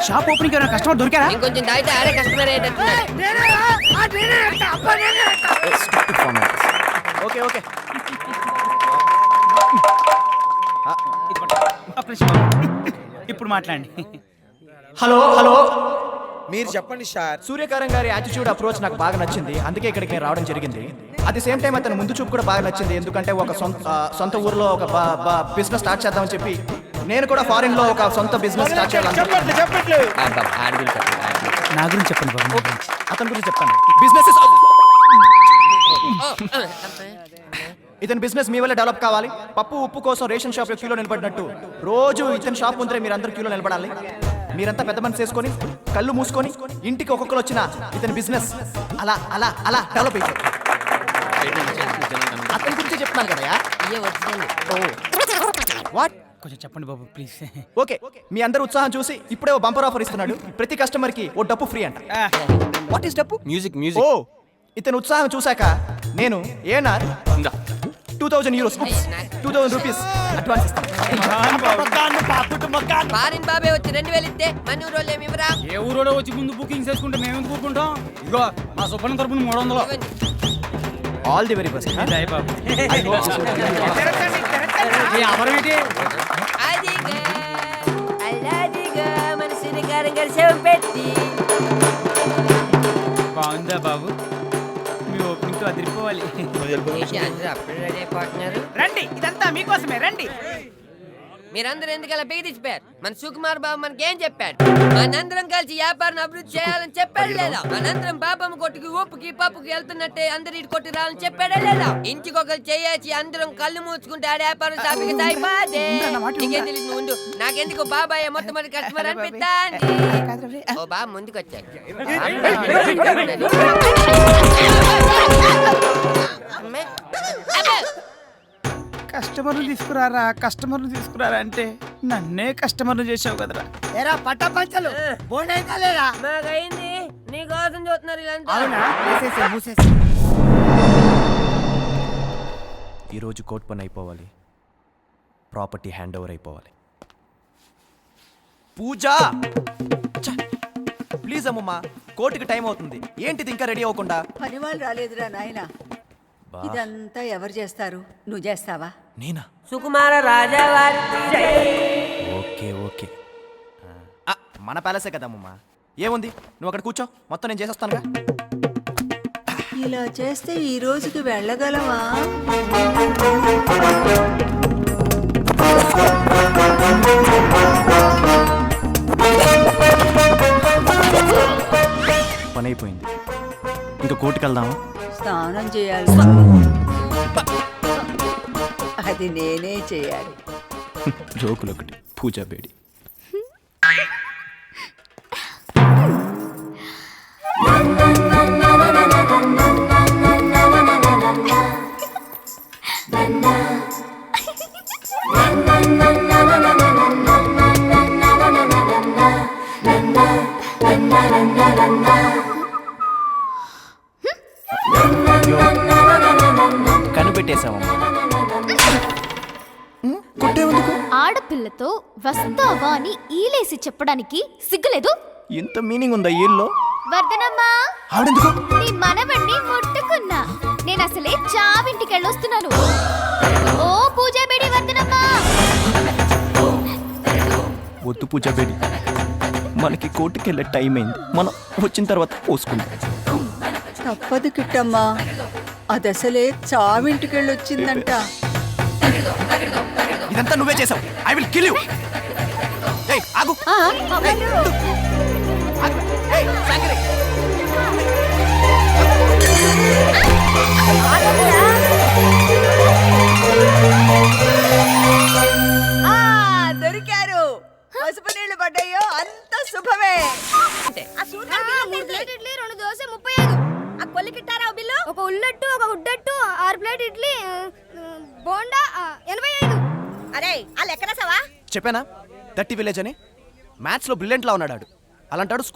Shop opening ఎవరైనా customer దొరికారా? ఇంకొంచెం దాయితే ఆడే కస్టమర్ ఓకే ఓకే ఒక్క నిమిషం బాబు. ఇప్పుడు మాట్లాడండి. హలో హలో మీరు చెప్పండి సార్. సూర్యకారం గారి యాటిట్యూడ్ అప్రోచ్ నాకు బాగా నచ్చింది, అందుకే ఇక్కడికి నేను రావడం జరిగింది. అట్ ది సేమ్ టైం అతను ముందు చూపు కూడా బాగా నచ్చింది, ఎందుకంటే ఒక సొంత ఊర్లో ఒక బిజినెస్ స్టార్ట్ చేద్దామని చెప్పి నేను కూడా ఫారిన్ లో ఒక సొంత బిజినెస్ స్టార్ట్ చేయాలి. నా గురించి చెప్పండి బాబు. అతని గురించి చెప్తాను. బిజినెస్ ఇతని బిజినెస్ మీ వల్ల డెవలప్ కావాలి. పప్పు ఉప్పు కోసం రేషన్ షాప్ క్యూలో నిలబడినట్టు రోజు ఇతని షాప్ ముందరే మీరందరూ క్యూలో నిలబడాలి. మీరంతా పెద్ద మనసు చేసుకొని కళ్ళు మూసుకొని ఇంటికి ఒక్కొక్కరు వచ్చిన ఇతని బిజినెస్ అలా అలా అలా డెవలప్ అయిపోయింది. అతని గురించి చెప్తున్నాను కదా. వాట్ కొంచెం చెప్పండి బాబు ప్లీజ్. ఓకే, మీ అందరూ ఉత్సాహం చూసి ఇప్పుడే ఓ బంపర్ ఆఫర్ ఇస్తున్నాడు. ప్రతి కస్టమర్ కి ఓ డప్పు ఫ్రీ అంట. వాట్ ఈస్ డప్పు? మ్యూజిక్ ఓ, ఇతను ఉత్సాహం చూశాక నేను ఏనార్ 2000 euros 2000 రూపీస్ అడ్వాన్స్ ఇస్తాను. ఫారిన్ బాబే వచ్చి 2000 ఇస్తే మన ఊరోళ్ళు ఏమి ఇవ్వరా? ఏ ఊరోడో వచ్చి ముందు బుకింగ్ చేసుకుంటే మేము ఎందుకు ఊరుకుంటాం? ఇగో మా సుబ్బన్న తరపున 300. All the very best. మన సూర్యకారం గారి శవం పెట్టి బాగుందా బాబు? మీ ఓపెనింగ్ తో అదిరిపోవాలి. అందరూ అప్పుడు రెడీ అయిపోతున్నారు. రండి, ఇదంతా మీకోసమే, రండి. మీరందరూ ఎందుకు అలా బిగదిచ్చిపోయారు? మన సుకుమార్ బాబు మనకి ఏం చెప్పాడు? మనందరం కలిసి వ్యాపారం అభివృద్ధి చేయాలని చెప్పాడు లేదా? మనందరం బాబమ్మ కొట్టుకి ఉప్పుకి పప్పుకి వెళ్తున్నట్టే అందరు ఇటు కొట్టి రావాలని చెప్పాడే లేదా? ఇంటికి ఒకరు చేసి అందరం కళ్ళు మూసుకుంటే ఆడే వ్యాపారం సాపిక సాయిపోదే. నీకేం తెలియదు, ఉండు. నాకెందుకు బాబాయ్ మొట్టమొదటి కస్టమర్ అనిపిస్తాండి. ఓ బాబు ముందుకు వచ్చాడు. కస్టమర్లు తీసుకురారా అంటే నన్నే కస్టమర్లు చేసావు కదరా. ఏరా పట్టపంచలు బోనైనా లేరా? మాకైంది, నీ కోసం చూస్తున్నారు వీళ్ళంతా. అవునా? మూసేసి ఈరోజు కోర్ట్ పని అయిపోవాలి, ప్రాపర్టీ హ్యాండ్ ఓవర్ అయిపోవాలి. పూజ ప్లీజ్ అమ్మమ్మ, కోర్టుకి టైం అవుతుంది. ఏంటిది ఇంకా రెడీ అవ్వకుండా? పని వాళ్ళు రాలేదురా నాయనా. ఇదంతా ఎవరు చేస్తారు? నువ్వు చేస్తావా? నేనా? సుకుమార రాజా వారి ఓకే ఓకే, మన ప్యాలెసే కదమ్మమ్మ, ఏముంది, నువ్వు అక్కడ కూర్చో, మొత్తం నేను చేసేస్తానుగా. ఇలా చేస్తే ఈ రోజుకి వెళ్ళగలవా? పని అయిపోయింది, ఇంకా కోర్టుకి వెళ్దామా? స్నానం చేయాలి. అది నేనే చేయాలి. జోకులు ఒకటి, పూజా బేడి. కనిపెట్టేశామమ్మా. ఆడపిల్లతో వస్తావా అని ఈలేసి చెప్పడానికి సిగ్గులేదు? ఇంత మీనింగ్ ఉందా ఈల్లో? వర్ధనమ్మా, ఆవిడెందుకు? నీ మనవణ్ణి ముట్టుకున్నా. నేను అసలే చావింటికి వెళ్ళొస్తున్నాను. ఓ పూజా బేడి వర్ధనమ్మా. వద్దు పూజా బేడి, మనకి కోర్టుకి వెళ్ళే టైం అయింది, మనం వచ్చిన తర్వాత పోసుకుందాం. తప్పదు కిట్టమ్మా, అదసలే చావింటికెళ్ళొచ్చిందంట. ఇదంతా నువ్వే చేసావు. I will kill you. ఏయ్ ఆగు. దొరికారు. పసుపు నీళ్లు పడ్డాయో అంత శుభమే. ఇడ్లీ 2 దోశ 35. ఆ కొల్లి కిట్టారా బిల్లు? ఒక ఉల్లట్టు, ఒక ఉడ్డట్టు, 6 ప్లేట్ ఇడ్లీ, బోండా 85. అరే ఆ లెక్కన సవా చెప్పానా 30 విలేజ్ అని? మ్యాథ్స్ లో బ్రిలియంట్ లా ఉన్నాడు. అలాంటాడు స్కూల్